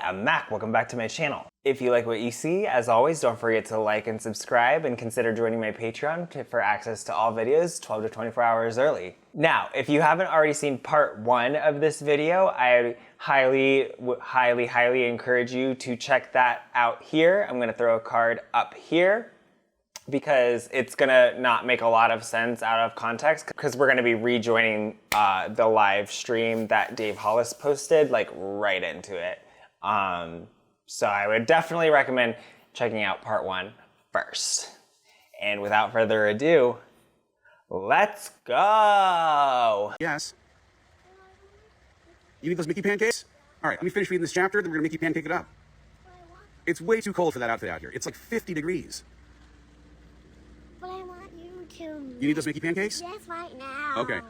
I'm Mac, welcome back to my channel. If you like what you see, as always, don't forget to like and subscribe and consider joining my Patreon for access to all videos 12 to 24 hours early. Now, if you haven't already seen part 1 of this video, I highly encourage you to check that out here. I'm gonna throw a card up here because it's gonna not make a lot of sense out of context because we're gonna be rejoining the live stream that Dave Hollis posted like right into it. So I would definitely recommend checking out part 1 first. And without further ado, let's go! Yes. You need those Mickey pancakes? All right, let me finish reading this chapter, then we're gonna Mickey pancake it up. It's way too cold for that outfit out here. It's like 50 degrees. But I want you to. You need those Mickey pancakes? Yes, right now. Okay.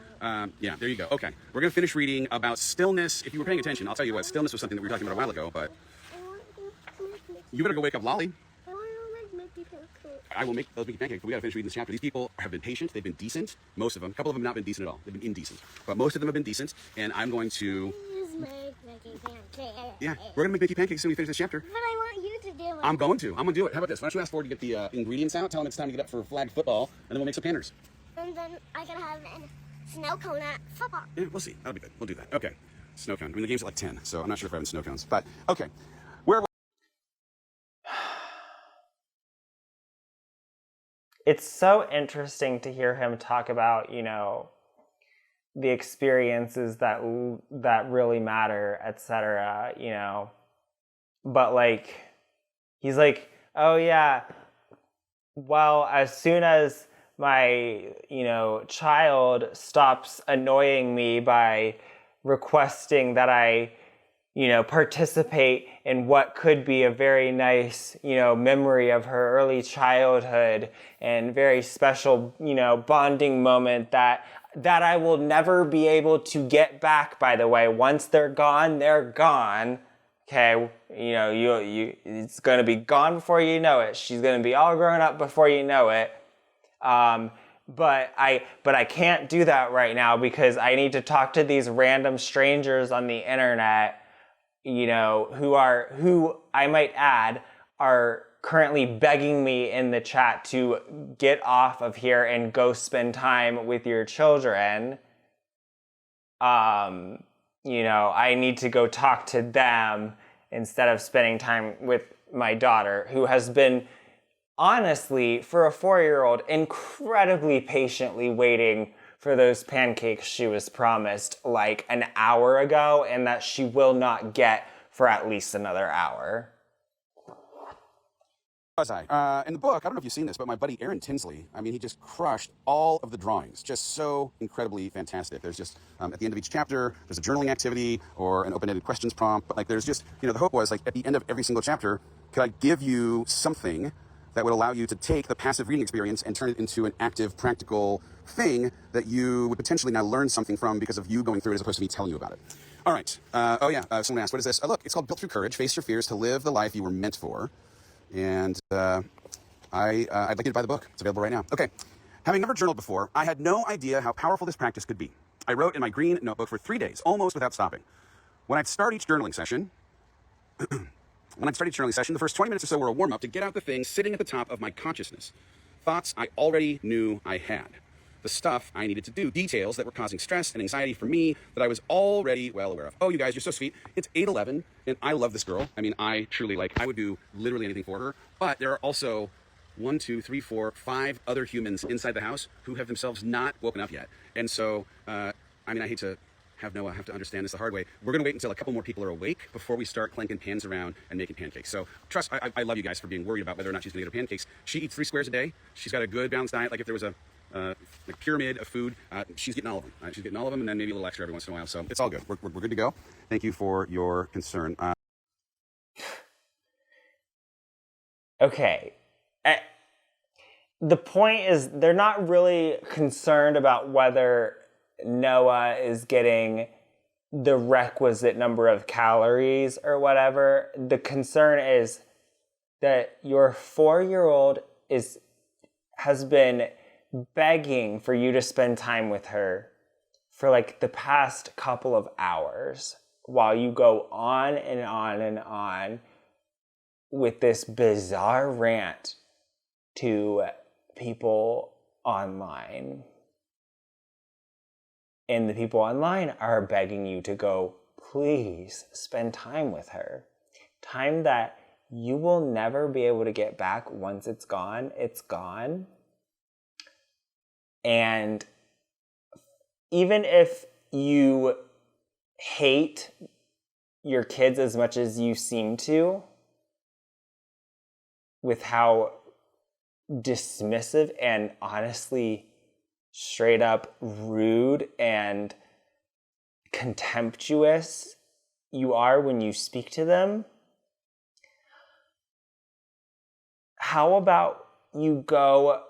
Yeah, there you go. Okay. We're going to finish reading about stillness. If you were paying attention, I'll tell you what, stillness was something that we were talking about a while ago, but I want you to make Mickey. you better go wake up Lolly. I want you to make Mickey pancakes. I will make those Mickey pancakes, but we got to finish reading this chapter. These people have been patient. They've been decent. Most of them. A couple of them have not been decent at all. They've been indecent. But most of them have been decent, and I'm going to... Please make Mickey pancakes. Yeah, we're going to make Mickey pancakes as soon as we finish this chapter. But I want you to do it. I'm going to do it. How about this? Why don't you ask Ford to get the ingredients out, tell him it's time to get up for flag football, and then we'll make some panners. And then I can have a snow cone at football. Yeah, we'll see. That'll be good. We'll do that. Okay. Snow cone. I mean, the game's at like 10, so I'm not sure if we're having snow cones. But, okay. Where... It's so interesting to hear him talk about, you know, the experiences that really matter, etc., you know. But like, he's like, oh yeah, well, as soon as my, you know, child stops annoying me by requesting that I, you know, participate in what could be a very nice, you know, memory of her early childhood and very special, you know, bonding moment that I will never be able to get back, by the way. Once they're gone, they're gone. Okay, you know, it's gonna be gone before you know it. She's gonna be all grown up before you know it. But I can't do that right now because I need to talk to these random strangers on the internet, you know, who I might add are currently begging me in the chat to get off of here and go spend time with your children. You know, I need to go talk to them instead of spending time with my daughter, who has been, honestly, for a 4-year-old, incredibly patiently waiting for those pancakes she was promised like an hour ago and that she will not get for at least another hour. In the book, I don't know if you've seen this, but my buddy Aaron Tinsley, I mean, he just crushed all of the drawings. Just so incredibly fantastic. There's just, at the end of each chapter, there's a journaling activity or an open-ended questions prompt. But like, there's just, you know, the hope was like at the end of every single chapter, could I give you something that would allow you to take the passive reading experience and turn it into an active, practical thing that you would potentially now learn something from because of you going through it as opposed to me telling you about it. All right. Someone asked, what is this? Look, it's called Built Through Courage. Face your fears to live the life you were meant for. And I'd like you to buy the book. It's available right now. Okay. Having never journaled before, I had no idea how powerful this practice could be. I wrote in my green notebook for 3 days, almost without stopping. When I'd start each journaling session, the first 20 minutes or so were a warm-up to get out the things sitting at the top of my consciousness. Thoughts I already knew I had. The stuff I needed to do. Details that were causing stress and anxiety for me that I was already well aware of. Oh, you guys, you're so sweet. It's 8:11, and I love this girl. I mean, I truly, I would do literally anything for her. But there are also 1, 2, 3, 4, 5 other humans inside the house who have themselves not woken up yet. And so, I mean, I hate to have Noah have to understand this the hard way. We're going to wait until a couple more people are awake before we start clanking pans around and making pancakes. So trust, I love you guys for being worried about whether or not she's going to get her pancakes. She eats 3 squares a day. She's got a good balanced diet. Like if there was a pyramid of food, she's getting all of them. She's getting all of them and then maybe a little extra every once in a while. So it's all good. We're good to go. Thank you for your concern. Okay. The point is they're not really concerned about whether Noah is getting the requisite number of calories or whatever. The concern is that your 4-year-old has been begging for you to spend time with her for like the past couple of hours, while you go on and on and on with this bizarre rant to people online. And the people online are begging you to go, please spend time with her. Time that you will never be able to get back. Once it's gone, it's gone. And even if you hate your kids as much as you seem to, with how dismissive and honestly straight up rude and contemptuous you are when you speak to them, how about you go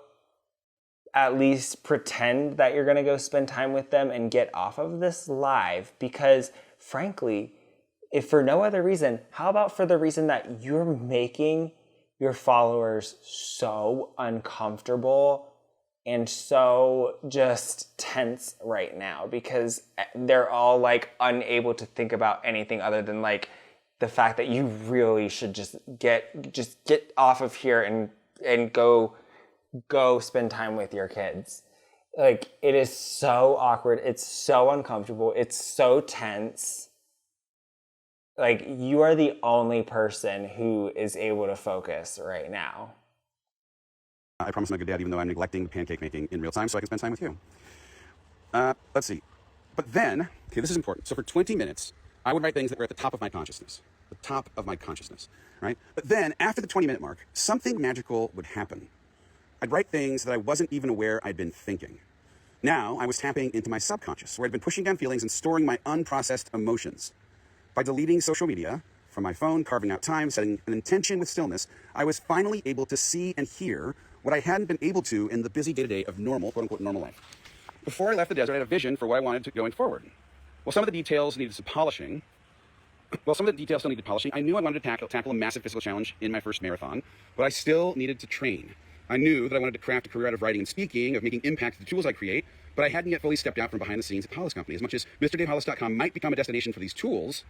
at least pretend that you're going to go spend time with them and get off of this live? Because frankly, if for no other reason, how about for the reason that you're making your followers so uncomfortable and so just tense right now, because they're all like unable to think about anything other than like the fact that you really should just get off of here and go spend time with your kids. Like, it is so awkward. It's so uncomfortable. It's so tense. Like, you are the only person who is able to focus right now. I promise I'm a good dad, even though I'm neglecting pancake making in real time so I can spend time with you. Let's see. But then, okay, this is important. So for 20 minutes, I would write things that were at the top of my consciousness. The top of my consciousness, right? But then, after the 20-minute mark, something magical would happen. I'd write things that I wasn't even aware I'd been thinking. Now, I was tapping into my subconscious, where I'd been pushing down feelings and storing my unprocessed emotions. By deleting social media from my phone, carving out time, setting an intention with stillness, I was finally able to see and hear what I hadn't been able to in the busy day-to-day of normal, quote-unquote, normal life. Before I left the desert, I had a vision for what I wanted to going forward. Well, some of the details needed some polishing. Some of the details still needed polishing. I knew I wanted to tackle a massive physical challenge in my first marathon, but I still needed to train. I knew that I wanted to craft a career out of writing and speaking, of making impact with the tools I create, but I hadn't yet fully stepped out from behind the scenes at Hollis Company. As much as MrDaveHollis.com might become a destination for these tools,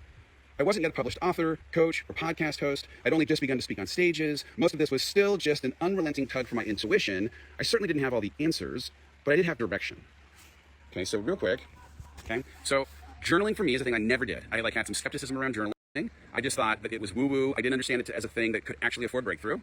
I wasn't yet a published author, coach, or podcast host. I'd only just begun to speak on stages. Most of this was still just an unrelenting tug for my intuition. I certainly didn't have all the answers, but I did have direction. Okay, so real quick. Okay, so journaling for me is a thing I never did. I had some skepticism around journaling. I just thought that it was woo-woo. I didn't understand it as a thing that could actually afford breakthrough.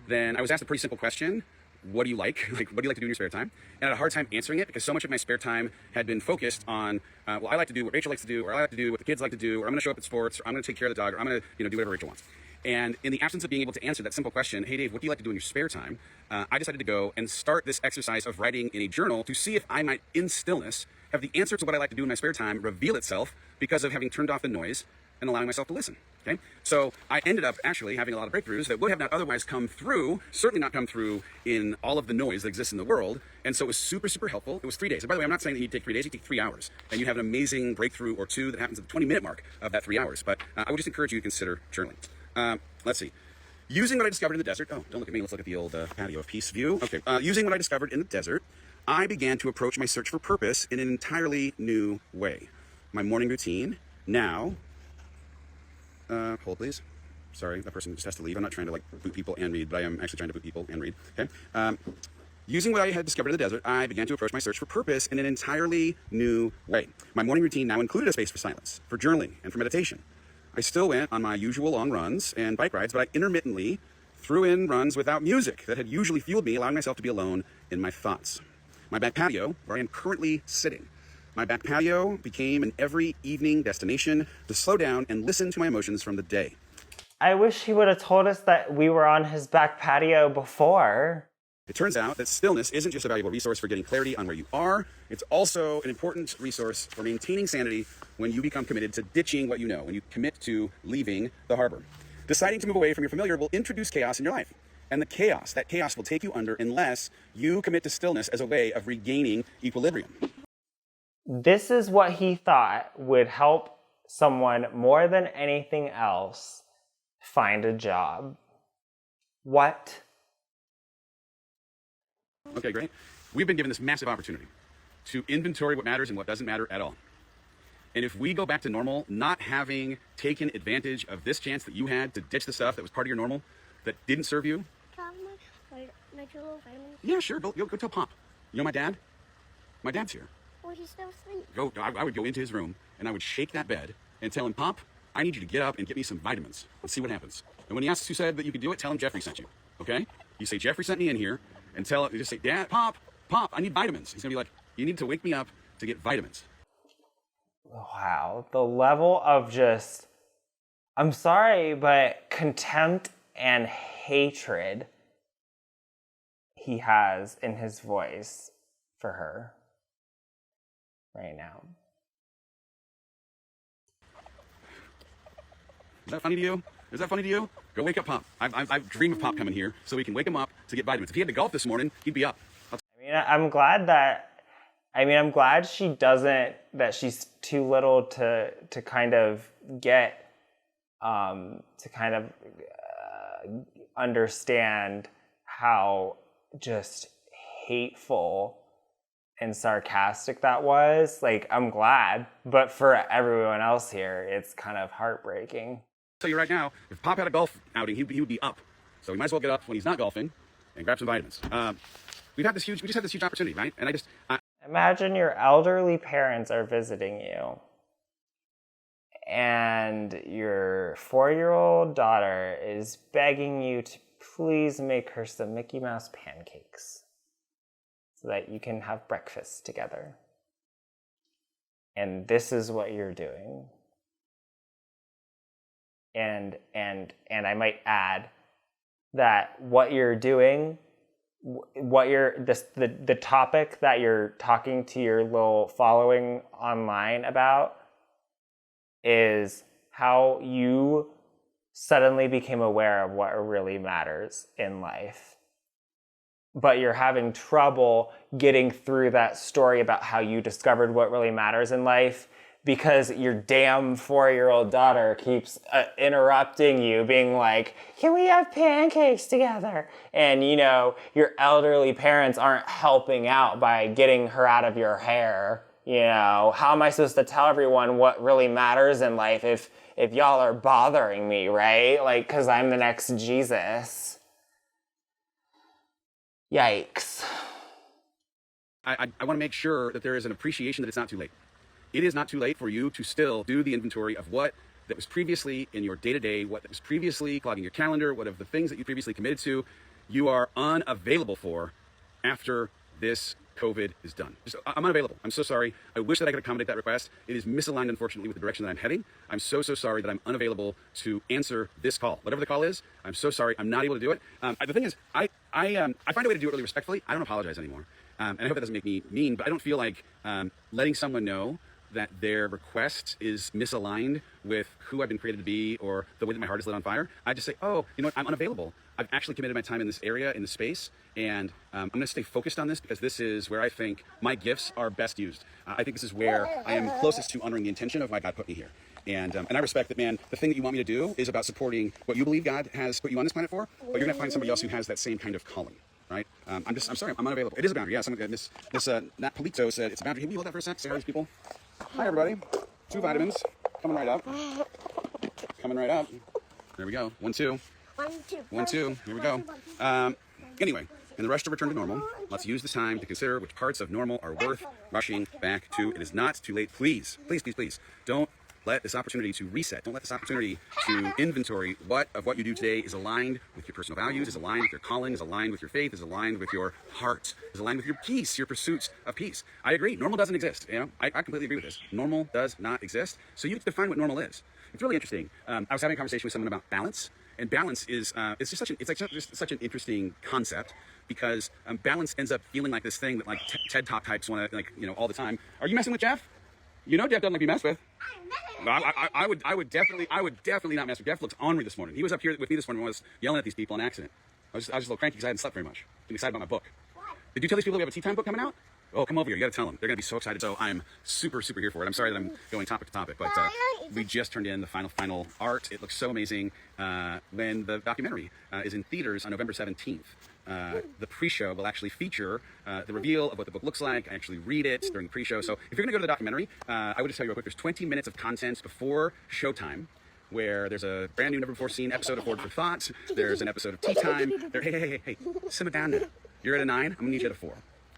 Then I was asked a pretty simple question. What do you like? What do you like to do in your spare time? And I had a hard time answering it because so much of my spare time had been focused on, I like to do what Rachel likes to do, or I like to do what the kids like to do, or I'm going to show up at sports, or I'm going to take care of the dog, or I'm going to do whatever Rachel wants. And in the absence of being able to answer that simple question, hey Dave, what do you like to do in your spare time? I decided to go and start this exercise of writing in a journal to see if I might, in stillness, have the answer to what I like to do in my spare time reveal itself because of having turned off the noise and allowing myself to listen. Okay, so I ended up actually having a lot of breakthroughs that would have not otherwise come through, certainly not come through in all of the noise that exists in the world. And so it was super, super helpful. It was 3 days. And by the way, I'm not saying that you take 3 days, you take 3 hours. And you have an amazing breakthrough or two that happens at the 20-minute mark of that 3 hours. But I would just encourage you to consider journaling. Let's see. Using what I discovered in the desert. Oh, don't look at me. Let's look at the old patio of peace view. Okay. Using what I discovered in the desert, I began to approach my search for purpose in an entirely new way. My morning routine now... hold please. Sorry, that person just has to leave. I'm not trying to boot people and read, but I am actually trying to boot people and read. Okay. Using what I had discovered in the desert, I began to approach my search for purpose in an entirely new way. My morning routine now included a space for silence, for journaling, and for meditation. I still went on my usual long runs and bike rides, but I intermittently threw in runs without music that had usually fueled me, allowing myself to be alone in my thoughts. My back patio, where I am currently sitting, my back patio became an every evening destination to slow down and listen to my emotions from the day. I wish he would have told us that we were on his back patio before. It turns out that stillness isn't just a valuable resource for getting clarity on where you are, it's also an important resource for maintaining sanity when you become committed to ditching what you know, when you commit to leaving the harbor. Deciding to move away from your familiar will introduce chaos in your life. And that chaos will take you under unless you commit to stillness as a way of regaining equilibrium. This is what he thought would help someone more than anything else find a job. What? Okay, great. We've been given this massive opportunity to inventory what matters and what doesn't matter at all. And if we go back to normal, not having taken advantage of this chance that you had to ditch the stuff that was part of your normal, that didn't serve you. Can I have my two little vitamins? Yeah, sure. Go tell Pop. You know my dad? My dad's here. Well, he's still asleep. I would go into his room and I would shake that bed and tell him, Pop, I need you to get up and get me some vitamins. Let's see what happens. And when he asks who said that you could do it, tell him Jeffrey sent you. Okay? You say Jeffrey sent me in here, and you just say, Dad, Pop, I need vitamins. He's gonna be like, you need to wake me up to get vitamins. Wow, the level of just, I'm sorry, but contempt and hatred he has in his voice for her right now. Is that funny to you? Is that funny to you? Go wake up Pop. I dream of Pop coming here so we can wake him up to get vitamins. If he had to golf this morning, he'd be up. I'm glad that she's too little to kind of get, understand how just hateful and sarcastic that was. Like, I'm glad, but for everyone else here, it's kind of heartbreaking. I'll tell you right now, if Pop had a golf outing, he would be up. So he might as well get up when he's not golfing and grab some vitamins. We just had this huge opportunity, right? And Imagine your elderly parents are visiting you, and your 4-year-old daughter is begging you to please make her some Mickey Mouse pancakes so that you can have breakfast together. And this is what you're doing. And I might add that what you're doing, the topic that you're talking to your little following online about is how you suddenly became aware of what really matters in life. But you're having trouble getting through that story about how you discovered what really matters in life because your damn 4-year-old daughter keeps interrupting you, being like, can we have pancakes together? And, your elderly parents aren't helping out by getting her out of your hair. How am I supposed to tell everyone what really matters in life if y'all are bothering me, right? Like, because I'm the next Jesus. Yikes. I want to make sure that there is an appreciation that it's not too late. It is not too late for you to still do the inventory of what that was previously in your day-to-day, what that was previously clogging your calendar, what of the things that you previously committed to, you are unavailable for after this COVID is done. I'm unavailable. I'm so sorry. I wish that I could accommodate that request. It is misaligned, unfortunately, with the direction that I'm heading. I'm so sorry that I'm unavailable to answer this call. Whatever the call is, I'm so sorry. I'm not able to do it. The thing is, I find a way to do it really respectfully. I don't apologize anymore. And I hope that doesn't make me mean, but I don't feel like letting someone know that their request is misaligned with who I've been created to be or the way that my heart is lit on fire. I just say, oh, you know what, I'm unavailable. I've actually committed my time in this area, in this space, and I'm going to stay focused on this because this is where I think my gifts are best used. I think this is where I am closest to honoring the intention of why God put me here. And I respect that, man, the thing that you want me to do is about supporting what you believe God has put you on this planet for, but you're going to find somebody else who has that same kind of calling. Right? I'm sorry, I'm unavailable. It is a boundary. Yeah, someone, Miss Nat Polito said it's a boundary. Can we hold that for a sec? Say hi to these people. Hi, everybody. 2 vitamins. Coming right up. Coming right up. There we go. 1, 2. 1, 2. Here we go. Anyway, in the rush to return to normal, let's use this time to consider which parts of normal are worth rushing back to. It is not too late. Please, please, please, please, don't let this opportunity to reset, don't let this opportunity to inventory what you do today is aligned with your personal values, is aligned with your calling, is aligned with your faith, is aligned with your heart, is aligned with your peace, your pursuits of peace. I agree, normal doesn't exist. I completely agree with this. Normal does not exist. So you have to define what normal is. It's really interesting. I was having a conversation with someone about balance, and balance is it's just such an interesting concept because balance ends up feeling like this thing that like TED Talk types want to all the time. Are you messing with Jeff? Jeff doesn't like to be messed with. I would definitely not mess with Jeff. Looks ornery this morning. He was up here with me this morning when I was yelling at these people on accident. I was just a little cranky because I hadn't slept very much. I'm excited about my book. What? Did you tell these people we have a tea time book coming out? Oh, come over here. You got to tell them. They're going to be so excited. So I'm super, super here for it. I'm sorry that I'm going topic to topic, but we just turned in the final art. It looks so amazing. When the documentary is in theaters on November 17th, the pre-show will actually feature the reveal of what the book looks like. I actually read it during the pre-show. So if you're going to go to the documentary, I would just tell you real quick, there's 20 minutes of content before showtime, where there's a brand new, never before seen episode of Forward for Thought. There's an episode of Tea Time. Hey, simmer down now. You're at a 9. I'm going to need you at a 4.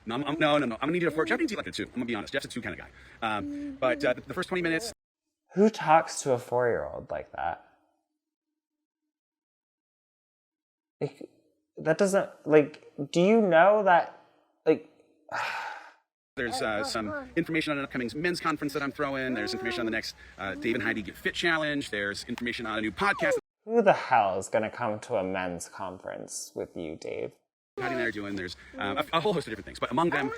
No. I'm gonna need you to 4. Jeff needs you like a 2. I'm gonna be honest. Jeff's a 2 kind of guy. But the first 20 minutes. Who talks to a 4-year-old like that? Like, that doesn't, like, do you know that, like... There's some information on an upcoming men's conference that I'm throwing. There's information on the next Dave and Heidi Get Fit Challenge. There's information on a new podcast. Who the hell is gonna come to a men's conference with you, Dave? Heidi and I are doing. There's a whole host of different things, but among them,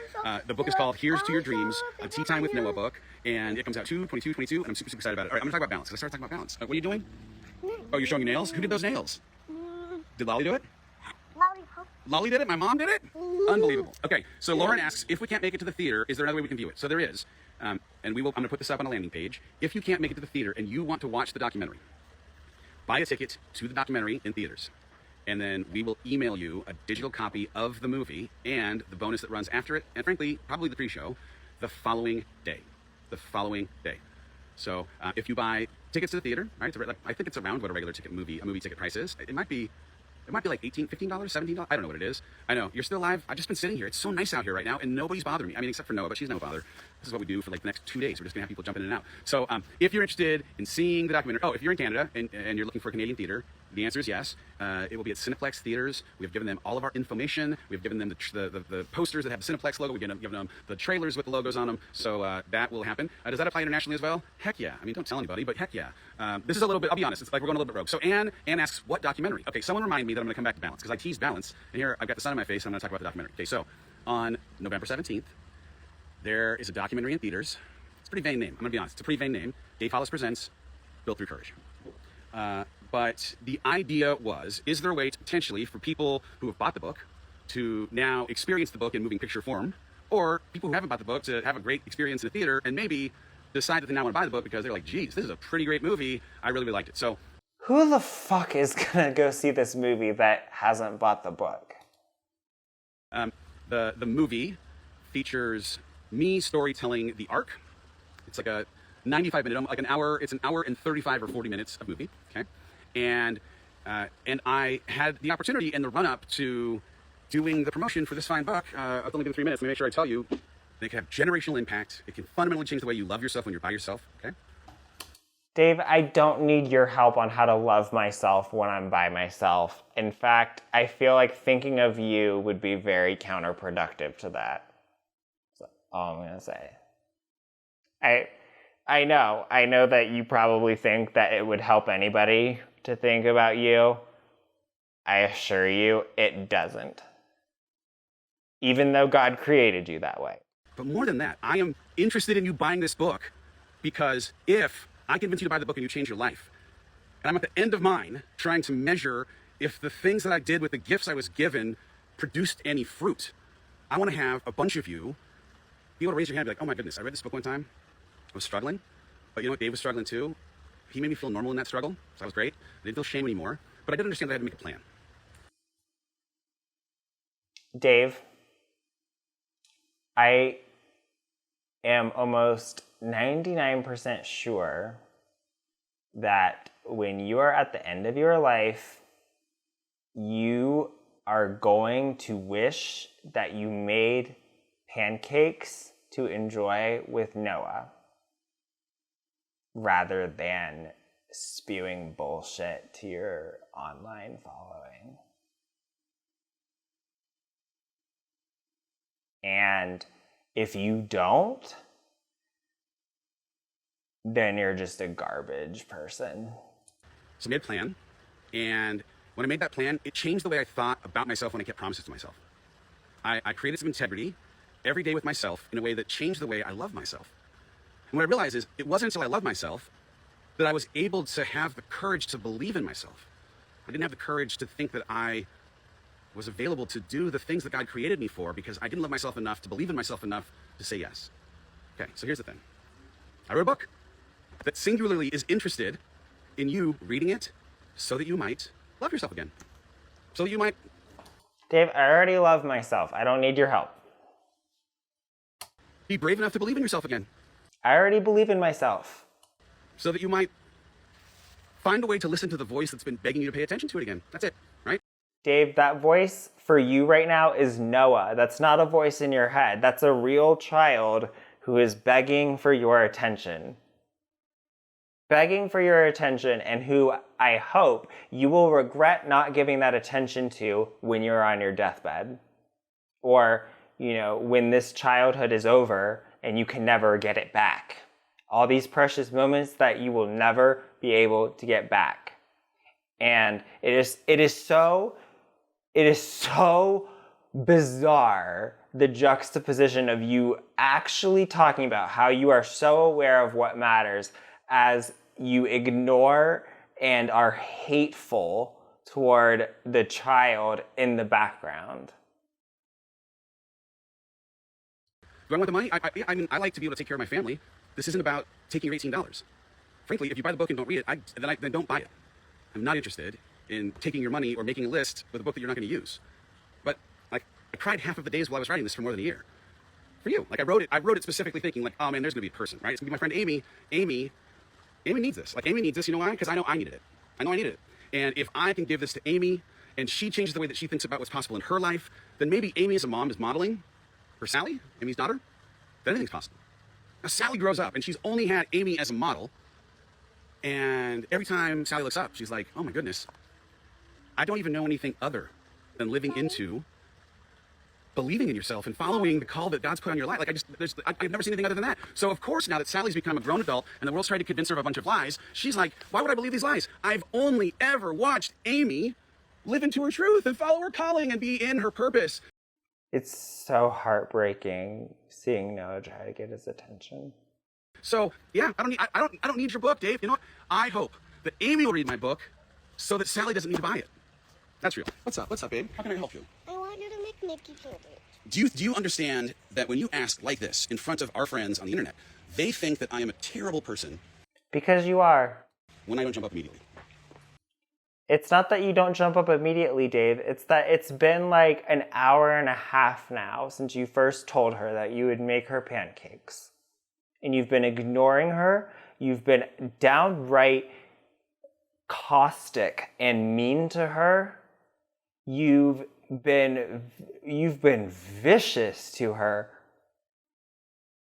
the book is called Here's to Your Dreams, a Tea Time with Noah book, and it comes out 2/22/22, and I'm super, super excited about it. All right, I'm gonna talk about balance. Let's start talking about balance. What are you doing? Oh, you're showing your nails? Who did those nails? Did Lolly do it? Lolly did it? My mom did it? Unbelievable. Okay, so Lauren asks, if we can't make it to the theater, is there another way we can view it? So there is, and I'm gonna put this up on a landing page. If you can't make it to the theater and you want to watch the documentary, buy a ticket to the documentary in theaters. And then we will email you a digital copy of the movie and the bonus that runs after it, and frankly, probably the pre-show, the following day. So if you buy tickets to the theater, right? I think it's around what a regular movie ticket price is. It might be like $15, $17. I don't know what it is. I know you're still alive. I've just been sitting here. It's so nice out here right now, and nobody's bothering me. I mean, except for Noah, but she's no bother. This is what we do for like the next 2 days. We're just gonna have people jumping in and out. So if you're interested in seeing the documentary, if you're in Canada and you're looking for a Canadian theater, the answer is yes. It will be at Cineplex Theaters. We've given them all of our information. We've given them the posters that have the Cineplex logo. We've given them the trailers with the logos on them. So that will happen. Does that apply internationally as well? Heck yeah. I mean, don't tell anybody, but heck yeah. This is a little bit, I'll be honest, it's like we're going a little bit rogue. So Anne asks, what documentary? Okay, someone remind me that I'm going to come back to balance, because I teased balance, and here I've got the sun on my face, and I'm going to talk about the documentary. Okay, so on November 17th, there is a documentary in theaters. It's a pretty vain name. I'm going to be honest. It's a pretty vain name. Dave Hollis presents Built Through Courage. But the idea was, is there a way to potentially, for people who have bought the book to now experience the book in moving picture form, or people who haven't bought the book to have a great experience in the theater and maybe decide that they now want to buy the book because they're like, geez, this is a pretty great movie. I really, really liked it. So who the fuck is gonna go see this movie that hasn't bought the book? The movie features me storytelling the arc. It's like a 95-minute, like an hour. It's an hour and 35 or 40 minutes of movie. Okay. And I had the opportunity in the run-up to doing the promotion for this fine book. I've only been 3 minutes. Let me make sure I tell you. It can have generational impact. It can fundamentally change the way you love yourself when you're by yourself. Okay. Dave, I don't need your help on how to love myself when I'm by myself. In fact, I feel like thinking of you would be very counterproductive to that. That's all I'm gonna say. I know that you probably think that it would help anybody to think about you. I assure you, it doesn't. Even though God created you that way. But more than that, I am interested in you buying this book, because if I convince you to buy the book and you change your life, and I'm at the end of mine trying to measure if the things that I did with the gifts I was given produced any fruit, I want to have a bunch of you be able to raise your hand and be like, oh my goodness, I read this book one time. I was struggling, but you know what? Dave was struggling too. He made me feel normal in that struggle, so that was great. I didn't feel shame anymore, but I didn't understand that I had to make a plan. Dave, I am almost 99% sure that when you are at the end of your life, you are going to wish that you made pancakes to enjoy with Noah, rather than spewing bullshit to your online following. And if you don't, then you're just a garbage person. So I made a plan, and when I made that plan, it changed the way I thought about myself when I kept promises to myself. I created some integrity every day with myself in a way that changed the way I love myself. And what I realized is it wasn't until I loved myself that I was able to have the courage to believe in myself. I didn't have the courage to think that I was available to do the things that God created me for because I didn't love myself enough to believe in myself enough to say yes. Okay, so here's the thing. I wrote a book that singularly is interested in you reading it so that you might love yourself again. So that you might... Dave, I already love myself. I don't need your help. Be brave enough to believe in yourself again. I already believe in myself. So that you might find a way to listen to the voice that's been begging you to pay attention to it again. That's it, right? Dave, that voice for you right now is Noah. That's not a voice in your head. That's a real child who is begging for your attention. Begging for your attention, and who I hope you will regret not giving that attention to when you're on your deathbed. Or, when this childhood is over and you can never get it back. All these precious moments that you will never be able to get back. And it is so bizarre, the juxtaposition of you actually talking about how you are so aware of what matters as you ignore and are hateful toward the child in the background. Do I want the money? I mean, I like to be able to take care of my family. This isn't about taking your $18. Frankly, if you buy the book and don't read it, then don't buy it. I'm not interested in taking your money or making a list with a book that you're not going to use. But I cried half of the days while I was writing this for more than a year. For you. I wrote it specifically thinking oh man, there's going to be a person, right? It's going to be my friend Amy. Amy needs this. Amy needs this, you know why? Because I know I needed it. I know I needed it. And if I can give this to Amy and she changes the way that she thinks about what's possible in her life, then maybe Amy as a mom is modeling for Sally, Amy's daughter, then anything's possible. Now Sally grows up and she's only had Amy as a model, and every time Sally looks up, she's like, oh my goodness, I don't even know anything other than living into believing in yourself and following the call that God's put on your life. I've never seen anything other than that. So of course, now that Sally's become a grown adult and the world's trying to convince her of a bunch of lies, she's like, why would I believe these lies? I've only ever watched Amy live into her truth and follow her calling and be in her purpose. It's so heartbreaking seeing Noah try to get his attention. So yeah, I don't need your book, Dave. You know what? I hope that Amy will read my book so that Sally doesn't need to buy it. That's real. What's up? What's up, babe? How can I help you? I want you to make Mickey sandwich. Do you understand that when you ask like this in front of our friends on the internet, they think that I am a terrible person? Because you are. When I don't jump up immediately. It's not that you don't jump up immediately, Dave. It's that it's been like an hour and a half now since you first told her that you would make her pancakes. And you've been ignoring her. You've been downright caustic and mean to her. You've been vicious to her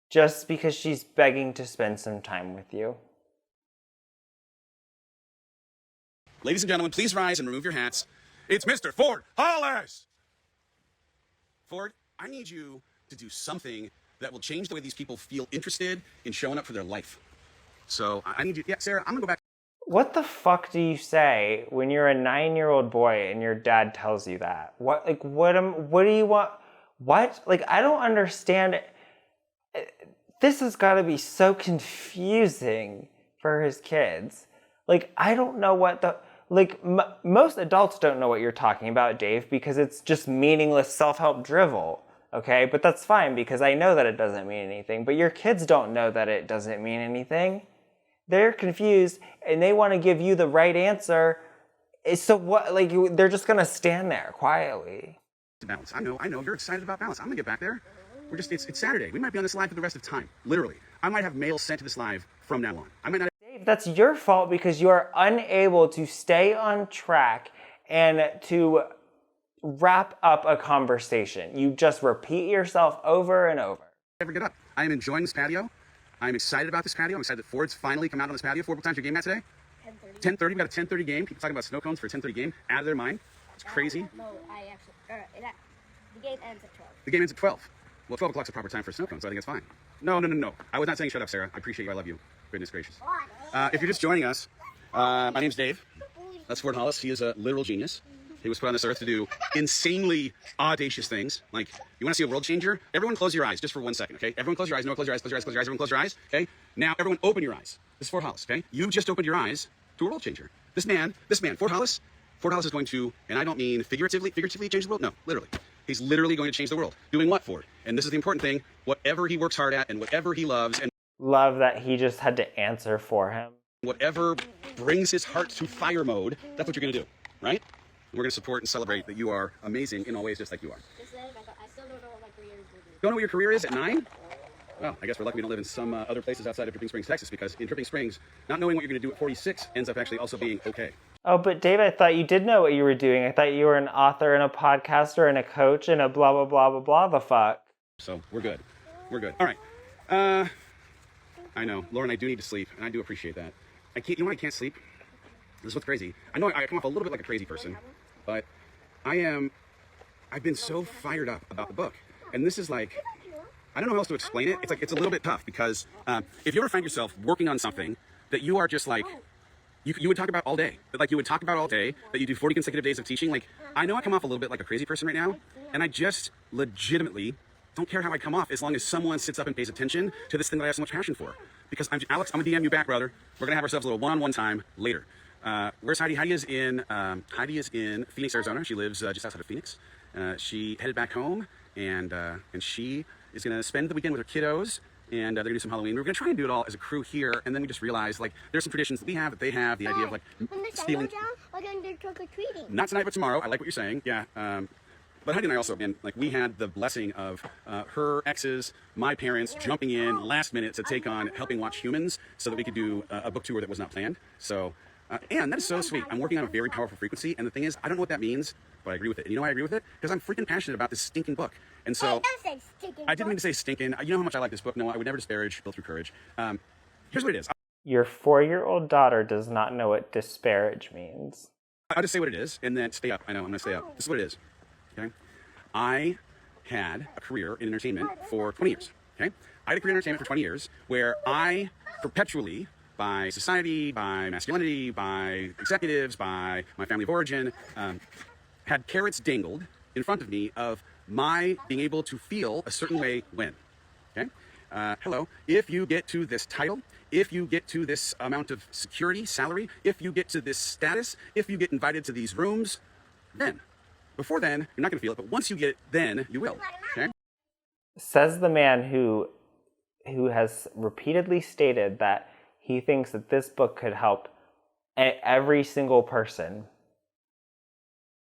just because she's begging to spend some time with you. Ladies and gentlemen, please rise and remove your hats. It's Mr. Ford Hollis! Ford, I need you to do something that will change the way these people feel interested in showing up for their life. So I need you, Sarah, I'm gonna go back. What the fuck do you say when you're a 9-year-old boy and your dad tells you that? What do you want? What? I don't understand it. This has got to be so confusing for his kids. I don't know what the... most adults don't know what you're talking about, Dave, because it's just meaningless self-help drivel, okay? But that's fine, because I know that it doesn't mean anything. But your kids don't know that it doesn't mean anything. They're confused, and they want to give you the right answer. So what, they're just going to stand there quietly. Balance. I know. You're excited about balance. I'm going to get back there. It's Saturday. We might be on this live for the rest of time. Literally. I might have mail sent to this live from now on. I might not... That's your fault because you are unable to stay on track and to wrap up a conversation. You just repeat yourself over and over. Never get up. I am enjoying this patio. I'm excited about this patio. I'm excited that Ford's finally come out on this patio. Ford, what time's your game at today? 10:30. 10:30. We got a 10:30 game. People talking about snow cones for a 10:30 game. Out of their mind. It's crazy. No, the game ends at 12. The game ends at 12. Well, 12 o'clock's the proper time for snow cones, so I think it's fine. No. I was not saying shut up, Sarah. I appreciate you. I love you. Goodness gracious. If you're just joining us, my name's Dave. That's Ford Hollis. He is a literal genius. He was put on this earth to do insanely audacious things. You want to see a world changer? Everyone close your eyes just for 1 second, okay? Everyone close your eyes. No, close your eyes, close your eyes, close your eyes. Everyone close your eyes, okay? Now, everyone open your eyes. This is Ford Hollis, okay? You just opened your eyes to a world changer. This man, Ford Hollis, Fort Hollis is going to, and I don't mean figuratively change the world. No, literally. He's literally going to change the world. Doing what, Ford? And this is the important thing. Whatever he works hard at and whatever he loves and Love that he just had to answer for him. whatever brings his heart to fire mode, that's what you're going to do, right? We're going to support and celebrate that you are amazing in all ways, just like you are. I still don't know what my career is going to be. Don't know what your career is at 9? Well, I guess we're lucky we don't live in some other places outside of Dripping Springs, Texas, because in Dripping Springs, not knowing what you're going to do at 46 ends up actually also being okay. Oh, but Dave, I thought you did know what you were doing. I thought you were an author and a podcaster and a coach and a blah, blah, blah, blah, blah, the fuck. So we're good. We're good. All right. I know, Lauren, I do need to sleep, and I do appreciate that. I can't, you know why I can't sleep? This is what's crazy. I know I come off a little bit like a crazy person, but I've been so fired up about the book. And this is like, I don't know how else to explain it. It's like, it's a little bit tough because if you ever find yourself working on something that you are just like, you would talk about all day, that you would talk about all day, that you do 40 consecutive days of teaching. Like, I know I come off a little bit like a crazy person right now, and I just legitimately don't care how I come off as long as someone sits up and pays attention to this thing that I have so much passion for. Because Alex, I'm gonna DM you back, brother. We're gonna have ourselves a little one-on-one time later. Where's Heidi? Heidi is in Phoenix, Arizona. She lives just outside of Phoenix. She headed back home, and she is gonna spend the weekend with her kiddos, and they're gonna do some Halloween. We're gonna try and do it all as a crew here, and then we just realized like there's some traditions that we have that they have. The idea of like When the sun stealing. goes down, we're going to do trick-or-treating. Not tonight, but tomorrow. I like what you're saying. Yeah. But Heidi and I also, again, like we had the blessing of her exes, my parents jumping in last minute to take on helping watch Humans so that we could do a book tour that was not planned. So, and that is so sweet. I'm working on a very powerful frequency. And the thing is, I don't know what that means, but I agree with it. And you know why I agree with it? Because I'm freaking passionate about this stinking book. And so, I didn't mean to say stinking. You know how much I like this book. No, I would never disparage Built Through Courage. Here's what it is. Your 4-year-old daughter does not know what disparage means. I'll just say what it is and then stay up. I know, I'm going to stay up. This is what it is. Okay? I had a career in entertainment for 20 years. Okay? I had a career in entertainment for 20 years where I perpetually, by society, by masculinity, by executives, by my family of origin, had carrots dangled in front of me of my being able to feel a certain way when. Okay? Hello. If you get to this title, if you get to this amount of security, salary, if you get to this status, if you get invited to these rooms, then. Before then, you're not going to feel it, but once you get it, then you will. Okay? Says the man who has repeatedly stated that he thinks that this book could help every single person.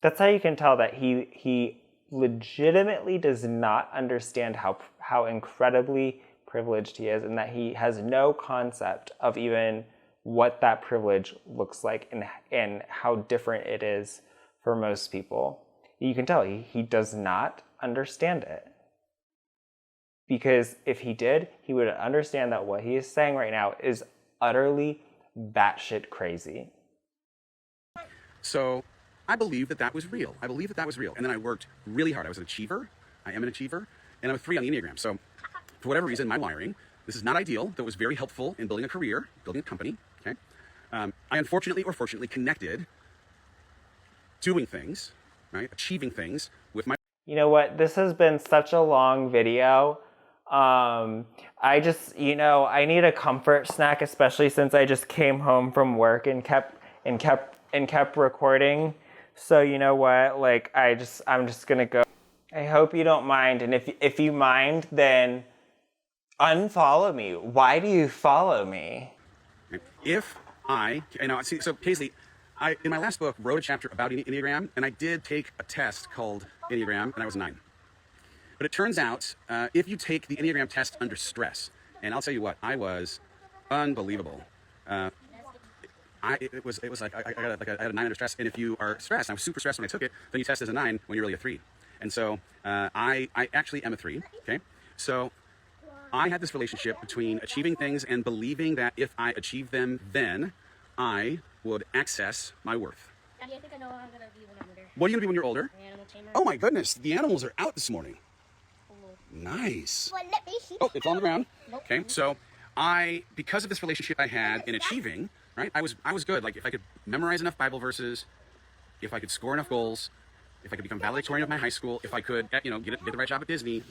That's how you can tell that he legitimately does not understand how incredibly privileged he is, and that he has no concept of even what that privilege looks like and how different it is for most people. You can tell he does not understand it. Because if he did, he would understand that what he is saying right now is utterly batshit crazy. So I believe that was real. I believe that was real. And then I worked really hard. I was an achiever. I am an achiever. And I'm a 3 on the Enneagram. So for whatever reason, my wiring, this is not ideal, but it was very helpful in building a career, building a company. Okay. I unfortunately or fortunately connected doing things, right? Achieving things with my... You know what? This has been such a long video. I just, I need a comfort snack, especially since I just came home from work and kept recording. So you know what? Like I'm just gonna go. I hope you don't mind, and if you mind, then unfollow me. Why do you follow me? If so Paisley, I, in my last book, wrote a chapter about Enneagram, and I did take a test called Enneagram, and I was a 9. But it turns out, if you take the Enneagram test under stress, and I'll tell you what, I was unbelievable. It was like I had a 9 under stress, and if you are stressed, I was super stressed when I took it, then you test as a 9 when you're really a 3. And so I actually am a 3, okay? So I had this relationship between achieving things and believing that if I achieve them, then I would access my worth. Daddy, I think I know what I'm going to be when I'm older. What are you going to be when you're older? An animal tamer. Oh my goodness, the animals are out this morning. Oh. Nice. Well, let me see. Oh, it's on the ground. Nope. Okay, so because of this relationship I had in achieving, right, I was good. Like if I could memorize enough Bible verses, if I could score enough goals, if I could become valedictorian of my high school, if I could, get the right job at Disney,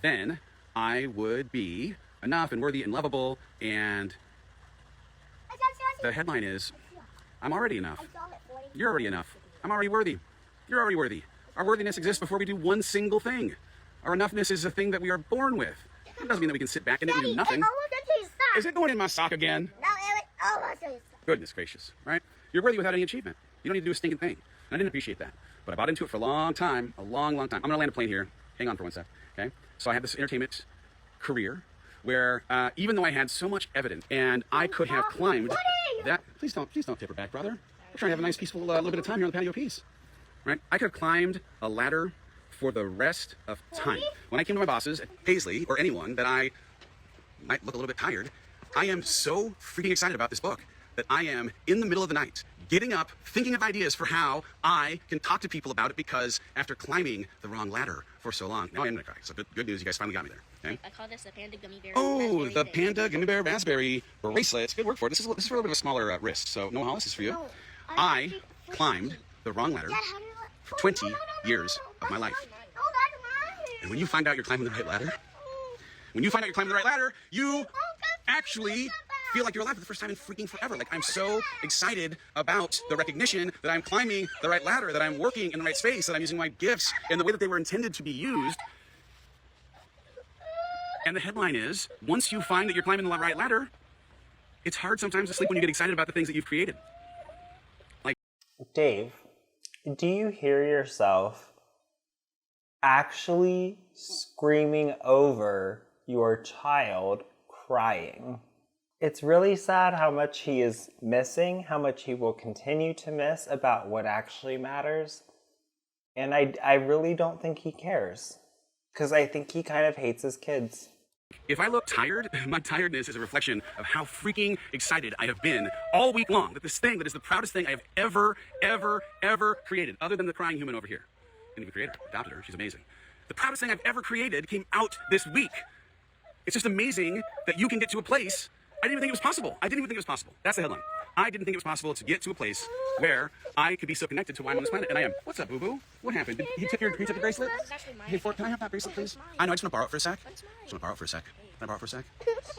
then I would be enough and worthy and lovable. And the headline is, I'm already enough. You're already enough. I'm already worthy. You're already worthy. Our worthiness exists before we do one single thing. Our enoughness is a thing that we are born with. It doesn't mean that we can sit back and do nothing. Is it going in my sock again? No, it was almost in his sock. Goodness gracious, right? You're worthy without any achievement. You don't need to do a stinking thing. And I didn't appreciate that. But I bought into it for a long time, a long, long time. I'm going to land a plane here. Hang on for one sec, okay? So I had this entertainment career where even though I had so much evidence and I could have climbed that... Please don't tip her back, brother. We're trying to have a nice, peaceful little bit of time here on the patio piece. Right? I could have climbed a ladder for the rest of time. When I came to my bosses at Paisley or anyone that I might look a little bit tired, I am so freaking excited about this book that I am in the middle of the night getting up, thinking of ideas for how I can talk to people about it, because after climbing the wrong ladder for so long, now I am gonna cry. So good news, you guys finally got me there. Okay? I call this a panda gummy bear. Oh, raspberry the thing. panda gummy bear raspberry bracelet. Good work for it. This is for a little bit of a smaller wrist. So no, Hollis, this is for you. No, I climbed the wrong ladder Dad, how do you for 20 years of my life. No, that's mine. And when you find out you're climbing the right ladder, you actually feel like you're alive for the first time in freaking forever. Like, I'm so excited about the recognition that I'm climbing the right ladder, that I'm working in the right space, that I'm using my gifts in the way that they were intended to be used. And the headline is, once you find that you're climbing the right ladder, it's hard sometimes to sleep when you get excited about the things that you've created. Like, Dave, do you hear yourself actually screaming over your child crying? It's really sad how much he is missing, how much he will continue to miss about what actually matters. And I really don't think he cares, because I think he kind of hates his kids. if I look tired, my tiredness is a reflection of how freaking excited I have been all week long that this thing that is the proudest thing I have ever created, other than the crying human over here. Didn't even create her, adopted her, she's amazing. The proudest thing I've ever created came out this week. It's just amazing that you can get to a place. I didn't even think it was possible. That's the headline. I didn't think it was possible to get to a place where I could be so connected to why I'm on this planet, and I am. What's up, boo-boo? What happened? Did he took your bracelet? Hey, Ford, can I have that bracelet, please? I know, I just want to borrow it for a sec. Can I borrow it for a sec?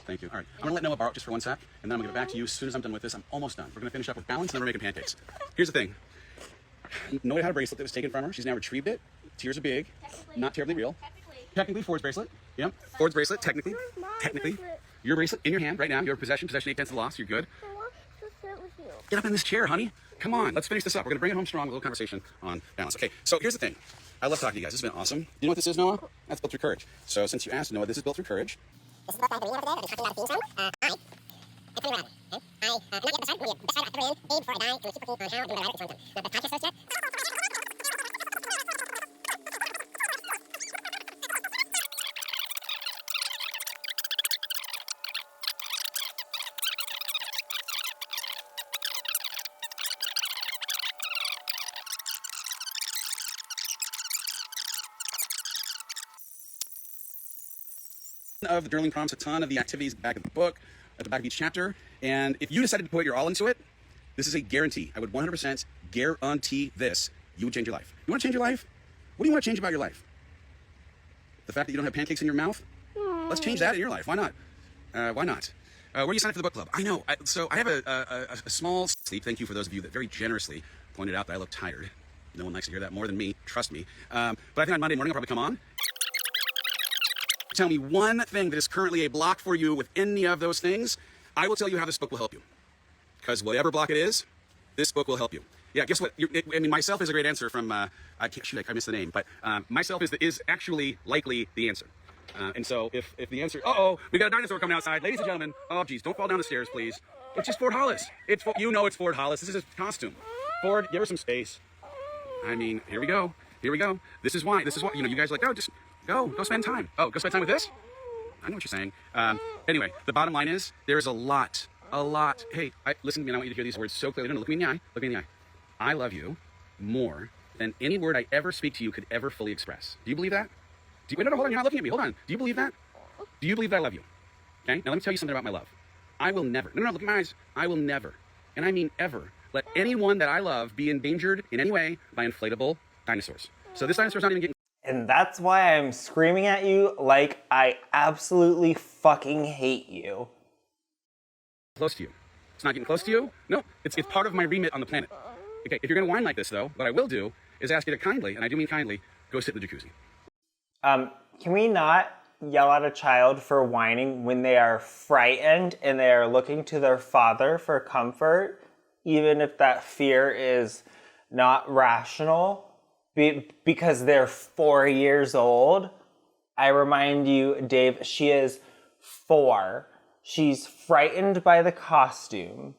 Thank you. All right. I'm going to let Noah borrow it just for one sec, and then I'm going to give it back to you as soon as I'm done with this. I'm almost done. We're going to finish up with balance, and then we're making pancakes. Here's the thing. Noah had a bracelet that was taken from her. She's now retrieved it. Tears are big. Not terribly real. Technically, Ford's bracelet. Yep. Ford's bracelet, technically. Your bracelet in your hand right now. Your possession 8/10 of the loss. You're good. I want to sit with you. Get up in this chair, honey. Come on, let's finish this up. We're gonna bring it home strong with a little conversation on balance. Okay, so here's the thing. I love talking to you guys. This has been awesome. You know what this is, Noah? That's Built Through Courage. So since you asked, Noah, this is Built Through Courage. This is what I've been doing every day. I've been talking about a theme song. It's pretty rad. Okay? Not yet the best time. Best time after rain. Babe, before I die, doing super cool on how I'm doing my rabbit song. Now, the podcast host yet? Of the journaling prompts, a ton of the activities back of the book, at the back of each chapter. And if you decided to put your all into it, this is a guarantee. I would 100% guarantee this. You would change your life. You want to change your life? What do you want to change about your life? The fact that you don't have pancakes in your mouth? Let's change that in your life. Why not? Why not? Where do you sign up for the book club? I know. So I have a small sleep. Thank you for those of you that very generously pointed out that I look tired. No one likes to hear that more than me. Trust me. But I think on Monday morning I'll probably come on. Tell me one thing that is currently a block for you with any of those things. I will tell you how this book will help you. Because whatever block it is, this book will help you. Yeah, guess what? Myself is a great answer from, I missed the name, but myself is actually likely the answer. And so if the answer, we got a dinosaur coming outside. Ladies and gentlemen, oh geez, don't fall down the stairs, please. It's just Ford Hollis. It's Ford Hollis. This is his costume. Ford, give her some space. I mean, here we go. This is why, you guys are like, just go spend time. Go spend time with this? I know what you're saying. Anyway, the bottom line is, there's a lot. Hey, listen to me, and I want you to hear these words so clearly. No, look me in the eye. I love you more than any word I ever speak to you could ever fully express. Do you believe that? Hold on, you're not looking at me. Hold on. Do you believe that? Do you believe that I love you? Okay, now let me tell you something about my love. I will never, look in my eyes. I will never, and I mean ever, let anyone that I love be endangered in any way by inflatable dinosaurs. So this dinosaur's not even getting... And that's why I'm screaming at you like I absolutely fucking hate you. close to you. It's not getting close to you. No, it's part of my remit on the planet. Okay, if you're going to whine like this, though, what I will do is ask you to kindly, and I do mean kindly, go sit in the jacuzzi. Can we not yell at a child for whining when they are frightened and they are looking to their father for comfort, even if that fear is not rational, because they're 4 years old? I remind you, Dave, she is 4. She's frightened by the costume.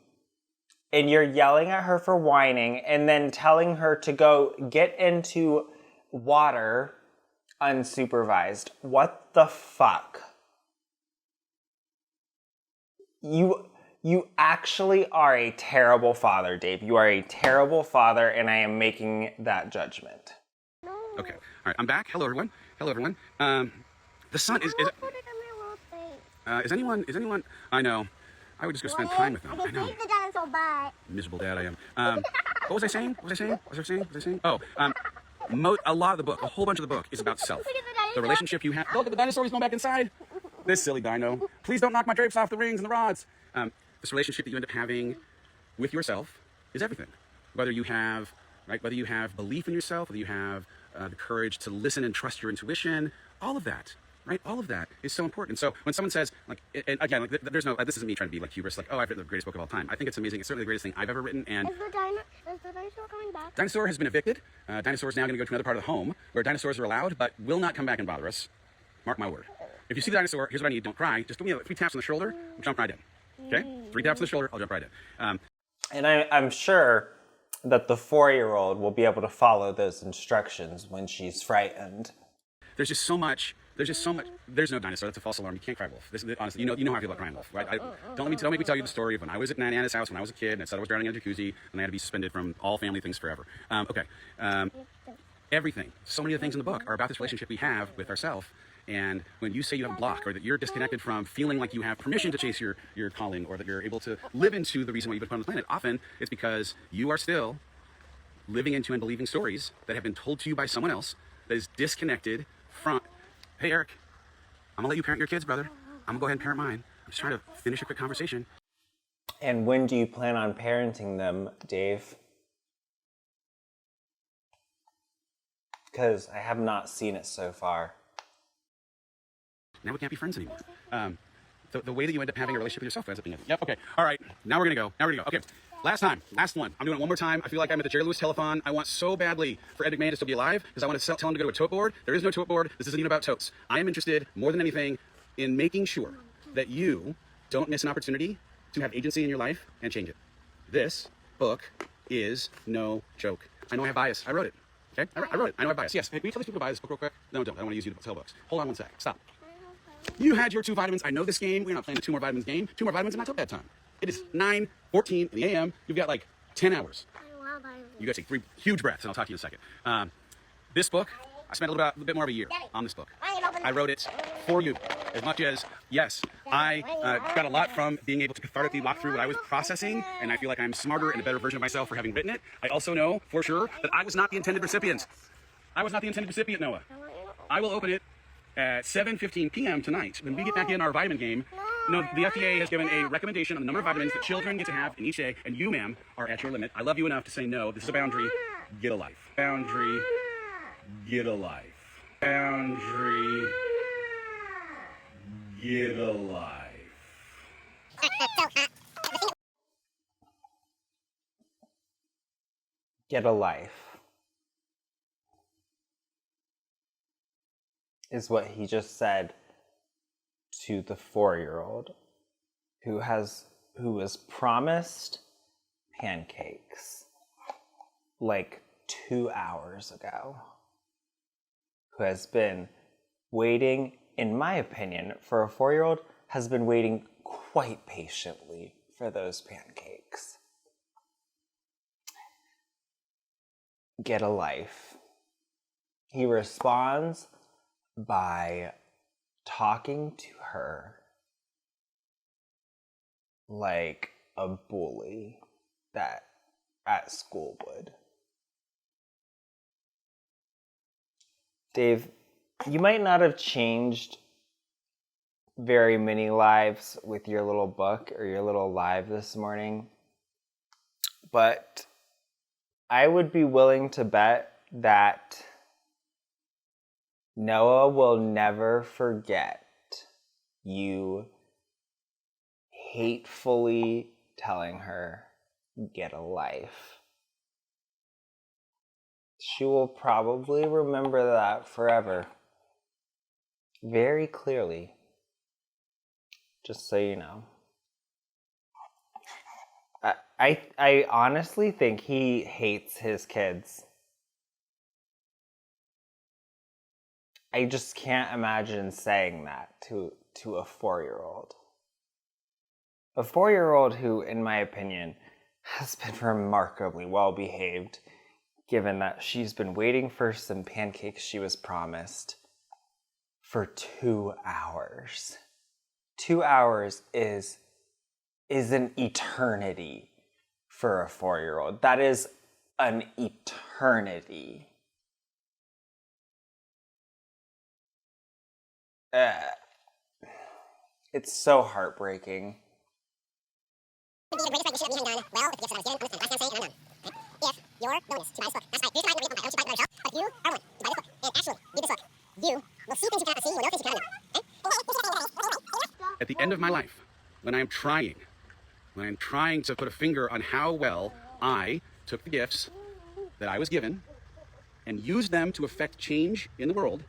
And you're yelling at her for whining and then telling her to go get into water unsupervised. What the fuck? You actually are a terrible father, Dave. You are a terrible father, and I am making that judgment. Okay. All right. I'm back. Hello, everyone. Hello, everyone. The sun is anyone? I know. I would just go spend time with them. I know. The dinosaur butt. Miserable dad I am. What was I saying? Oh, a lot of the book, a whole bunch of the book is about self. The relationship you have. Look at the dinosaur. He's going back inside. This silly dino. Please don't knock my drapes off the rings and the rods. This relationship that you end up having with yourself is everything. Whether you have belief in yourself, whether you have the courage to listen and trust your intuition, all of that. Right, all of that is so important. So when someone says, like, and again, like, there's no, this isn't me trying to be like hubris, like, oh, I've written the greatest book of all time. I think it's amazing. It's certainly the greatest thing I've ever written. And Is the dinosaur coming back? Dinosaur has been evicted. Dinosaur is now going to go to another part of the home where dinosaurs are allowed, but will not come back and bother us. Mark my word. If you see the dinosaur, here's what I need. Don't cry. Just give me 3 taps on the shoulder. I'll jump right in. Okay? 3 taps on the shoulder. I'll jump right in. And I'm sure that the 4-year-old will be able to follow those instructions when she's frightened. There's just so much. There's no dinosaur. That's a false alarm. You can't cry wolf. Honestly, you know how I feel about crying wolf, right? Don't make me tell you the story of when I was at Nana's house when I was a kid and I said I was drowning in a jacuzzi and I had to be suspended from all family things forever. Everything. So many of the things in the book are about this relationship we have with ourselves. And when you say you have a block or that you're disconnected from feeling like you have permission to chase your calling or that you're able to live into the reason why you've been put on the planet, often it's because you are still living into and believing stories that have been told to you by someone else that is disconnected from... Hey, Eric, I'm going to let you parent your kids, brother. I'm going to go ahead and parent mine. I'm just trying to finish a quick conversation. And when do you plan on parenting them, Dave? Because I have not seen it so far. Now we can't be friends anymore. The way that you end up having a relationship with yourself ends up being... Yep, okay. All right. Now we're going to go. Okay. Last one. I'm doing it one more time. I feel like I'm at the Jerry Lewis telethon. I want so badly for Ed McMahon to still be alive because I want to tell him to go to a tote board. There is no tote board. This isn't even about totes. I am interested, more than anything, in making sure that you don't miss an opportunity to have agency in your life and change it. This book is no joke. I know I have bias. I wrote it. Okay? I wrote it. I know I have bias. Yes. Hey, can you tell these people to buy this book real quick? No, don't. I don't want to use you to sell books. Hold on one sec. Stop. You had your 2 vitamins. I know this game. We're not playing the 2 more vitamins game. 2 more vitamins and not till bedtime. It is 9:14 in the a.m. You've got like 10 hours. You got to take 3 huge breaths, and I'll talk to you in a second. This book, I spent a bit more of a year on this book. I wrote it for you. As much as, yes, I got a lot from being able to cathartically walk through what I was processing, and I feel like I'm smarter and a better version of myself for having written it. I also know, for sure, that I was not the intended recipient. Noah. I will open it at 7:15 p.m. tonight. When we get back in our vitamin game, the FDA has given a recommendation on the number of vitamins that children get to have in each day, and you, ma'am, are at your limit. I love you enough to say no. This is a boundary. Get a life. Boundary. Get a life. Boundary. Get a life. Get a life is what he just said to the 4-year-old who was promised pancakes like 2 hours ago, who has been waiting, in my opinion, for a 4-year-old, has been waiting quite patiently for those pancakes. Get a life. He responds by talking to her like a bully that at school would. Dave, you might not have changed very many lives with your little book or your little live this morning, but I would be willing to bet that Noah will never forget you hatefully telling her, get a life. She will probably remember that forever. Very clearly. Just so you know. I honestly think he hates his kids. I just can't imagine saying that to a 4-year-old. A 4-year-old who, in my opinion, has been remarkably well behaved, given that she's been waiting for some pancakes she was promised for 2 hours. 2 hours is an eternity for a 4-year-old. That is an eternity. It's so heartbreaking. Be the greatest recognition of me having done well with the gifts that I was given. I'm just gonna say, and I'm done. Okay? If you're willingness to buy this book, that's right. Here's the reason why I don't buy it yourself, but if you are willing to buy this book and actually read this book, you will see things you cannot see, you will know things you cannot know. Okay? At the end of my life, when I'm trying to put a finger on how well I took the gifts that I was given and used them to affect change in the world,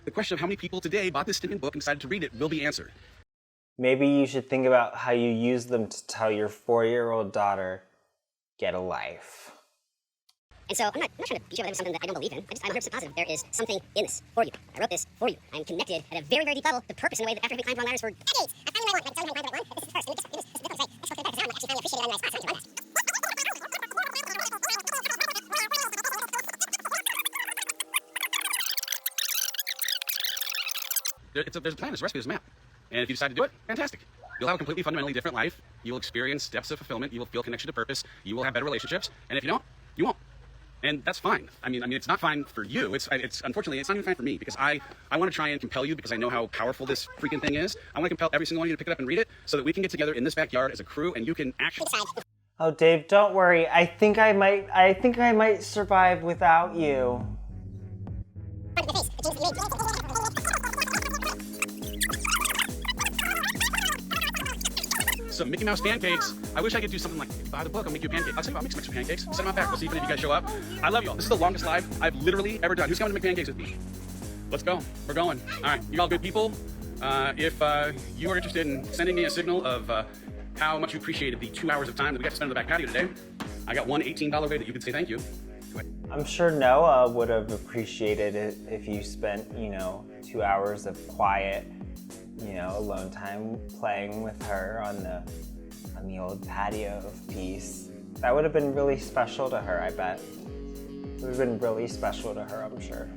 the question of how many people today bought this stinking book and decided to read it will be answered. Maybe you should think about how you use them to tell your 4-year-old daughter, get a life. And so I'm not trying to beat you over something that I don't believe in. I'm 100% positive there is something in this for you. I wrote this for you. I'm connected at a very, very deep level to purpose in a way that after having climbed wrong ladders for decades, I finally want. I tell you how you climbed right one. This is first. This is the book, right? Let's go through that because now I'm actually finally appreciating it on my spot. So I need to run that. There's a plan, there's a recipe, there's a map. And if you decide to do it, fantastic. You'll have a completely fundamentally different life. You will experience depths of fulfillment. You will feel connection to purpose. You will have better relationships. And if you don't, you won't. And that's fine. I mean, it's not fine for you. It's unfortunately, it's not even fine for me because I want to try and compel you because I know how powerful this freaking thing is. I want to compel every single one of you to pick it up and read it so that we can get together in this backyard as a crew and you can actually. Oh, Dave, don't worry. I think I might survive without you. Some Mickey Mouse pancakes. I wish I could do something like, buy the book, I'll make you a pancake. I'll tell you what, I'll make some extra pancakes. Send them out back. We'll see if any of you guys show up. I love you all. This is the longest live I've literally ever done. Who's coming to make pancakes with me? Let's go. We're going. All right, you all good people. If you are interested in sending me a signal of how much you appreciated the 2 hours of time that we got to spend on the back patio today, I got one $18 way that you could say thank you. Go ahead. I'm sure Noah would have appreciated it if you spent, 2 hours of quiet, alone time playing with her on the old patio of peace. That would have been really special to her, I bet. It would have been really special to her, I'm sure.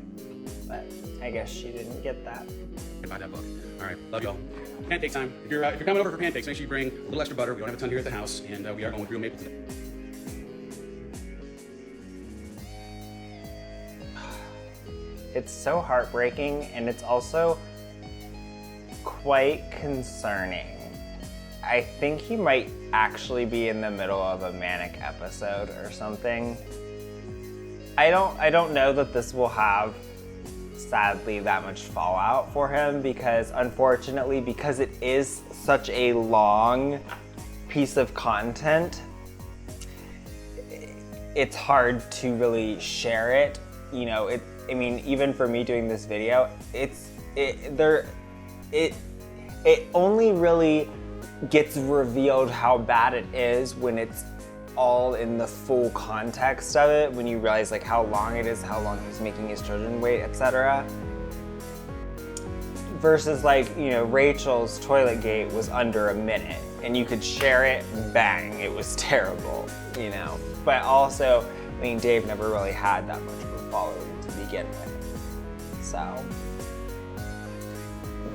But I guess she didn't get that. Buy that book. All right, love y'all. Pancake time. If you're coming over for pancakes, make sure you bring a little extra butter. We don't have a ton here at the house, and we are going with real maple today. It's so heartbreaking, and it's also quite concerning. I think he might actually be in the middle of a manic episode or something. I don't know that this will have, sadly, that much fallout for him because, unfortunately, because it is such a long piece of content, it's hard to really share it. Even for me doing this video, it only really gets revealed how bad it is when it's all in the full context of it, when you realize how long it is, how long he's making his children wait, etc. Versus Rachel's toilet gate was under a minute and you could share it, bang, it was terrible, But also, Dave never really had that much of a following to begin with. So,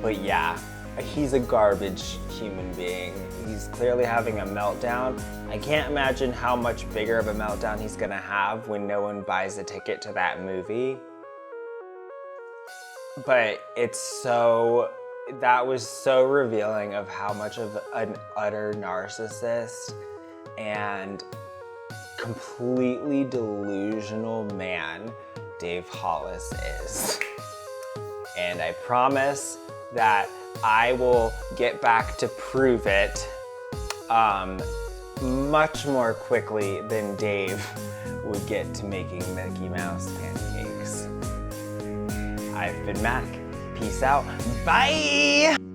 but yeah, he's a garbage human being. He's clearly having a meltdown. I can't imagine how much bigger of a meltdown he's gonna have when no one buys a ticket to that movie. But that was so revealing of how much of an utter narcissist and completely delusional man Dave Hollis is. And I promise that I will get back to prove it much more quickly than Dave would get to making Mickey Mouse pancakes. I've been Mac. Peace out. Bye!